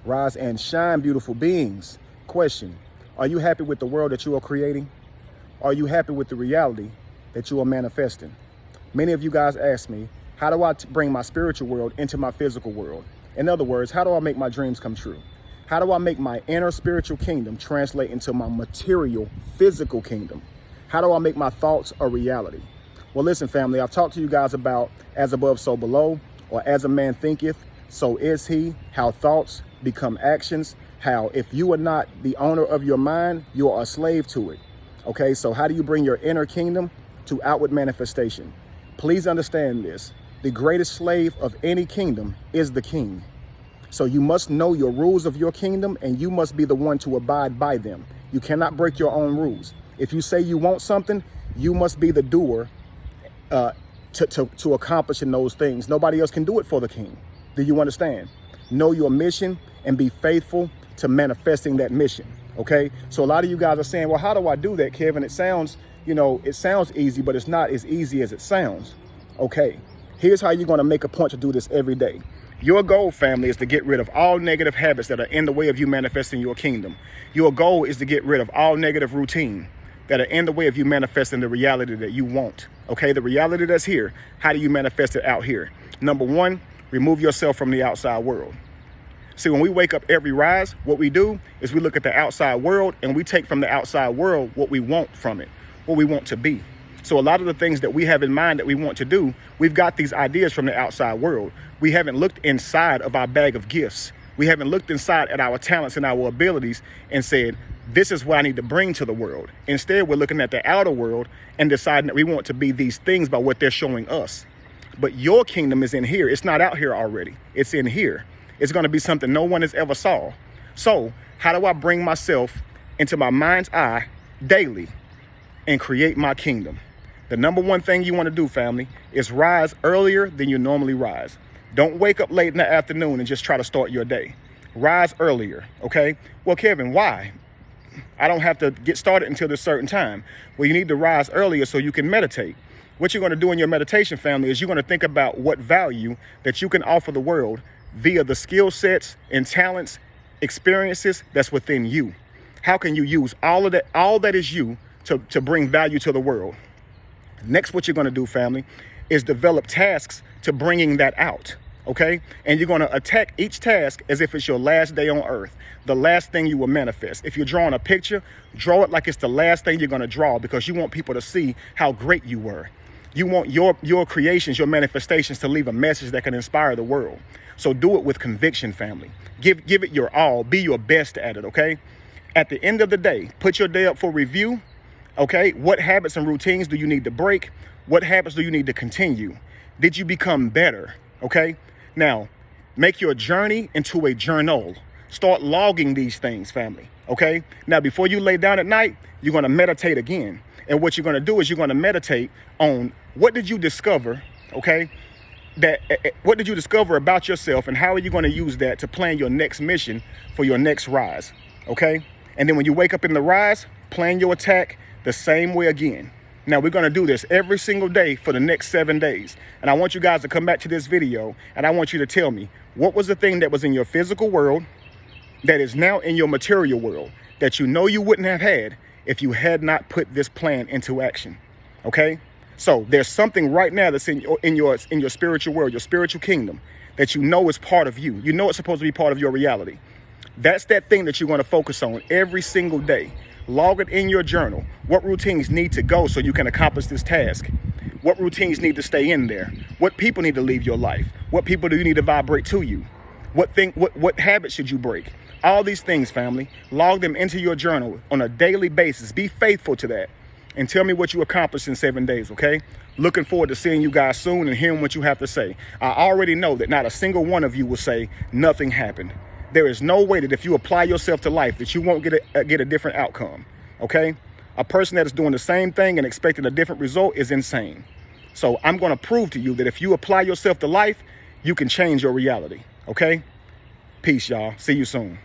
Rise and shine, beautiful beings. Question: are you happy with the world that you are creating? Are you happy with the reality that you are manifesting? Many of you guys ask me, how do I bring my spiritual world into my physical world? In other words, how do I make my dreams come true? How do I make my inner spiritual kingdom translate into my material physical kingdom? How do I make my thoughts a reality? Well, listen, family, I've talked to you guys about as above, so below, or as a man thinketh, so is he, how thoughts become actions, how if you are not the owner of your mind, you are a slave to it. Okay, so how do you bring your inner kingdom to outward manifestation? Please understand this. The greatest slave of any kingdom is the king. So you must know your rules of your kingdom, and you must be the one to abide by them. You cannot break your own rules. If you say you want something, you must be the doer to accomplishing those things. Nobody else can do it for the king. Do you understand? Know your mission and be faithful to manifesting that mission. Okay. So a lot of you guys are saying, well, how do I do that, Kevin? It sounds, it sounds easy, but it's not as easy as it sounds. Okay. Here's how you're going to make a point to do this every day. Your goal, family, is to get rid of all negative habits that are in the way of you manifesting your kingdom. Your goal is to get rid of all negative routine that are in the way of you manifesting the reality that you want. Okay, the reality that's here, how do you manifest it out here? Number one, remove yourself from the outside world. See, when we wake up every rise, what we do is we look at the outside world and we take from the outside world what we want from it, what we want to be. So a lot of the things that we have in mind that we want to do, we've got these ideas from the outside world. We haven't looked inside of our bag of gifts. We haven't looked inside at our talents and our abilities and said, this is what I need to bring to the world. Instead, we're looking at the outer world and deciding that we want to be these things by what they're showing us. But your kingdom is in here. It's not out here already. It's in here. It's going to be something no one has ever saw. So how do I bring myself into my mind's eye daily and create my kingdom? The number one thing you want to do, family, is rise earlier than you normally rise. Don't wake up late in the afternoon and just try to start your day. Rise earlier, okay? Well, Kevin, why? I don't have to get started until this certain time. Well, you need to rise earlier so you can meditate. What you're going to do in your meditation, family, is you're going to think about what value that you can offer the world via the skill sets and talents, experiences that's within you. How can you use all that is you to bring value to the world? Next, what you're going to do, family, is develop tasks to bringing that out, okay? And you're going to attack each task as if it's your last day on earth, the last thing you will manifest. If you're drawing a picture, draw it like it's the last thing you're going to draw, because you want people to see how great you were. You want your creations, your manifestations to leave a message that can inspire the world. So do it with conviction, family. Give it your all. Be your best at it, okay? At the end of the day, put your day up for review. Okay, what habits and routines do you need to break? What habits do you need to continue? Did you become better? Okay, now make your journey into a journal. Start logging these things, family. Okay, now before you lay down at night, you're going to meditate again. And what you're going to do is you're going to meditate on what did you discover, okay? What did you discover about yourself, and how are you going to use that to plan your next mission for your next rise, okay? And then when you wake up in the rise, plan your attack the same way again. Now we're going to do this every single day for the next 7 days. And I want you guys to come back to this video and I want you to tell me, what was the thing that was in your physical world that is now in your material world that you know you wouldn't have had if you had not put this plan into action? Okay? So there's something right now that's in your spiritual world, your spiritual kingdom, that you know is part of you. You know it's supposed to be part of your reality. That's that thing that you're going to focus on every single day. Log it in your journal. What routines need to go so you can accomplish this task? What routines need to stay in there? What people need to leave your life? What people do you need to vibrate to you? What habits should you break? All these things, family, log them into your journal on a daily basis. Be faithful to that. And tell me what you accomplished in 7 days, okay? Looking forward to seeing you guys soon and hearing what you have to say. I already know that not a single one of you will say nothing happened. There is no way that if you apply yourself to life that you won't get a different outcome, okay? A person that is doing the same thing and expecting a different result is insane. So I'm going to prove to you that if you apply yourself to life, you can change your reality, okay? Peace, y'all. See you soon.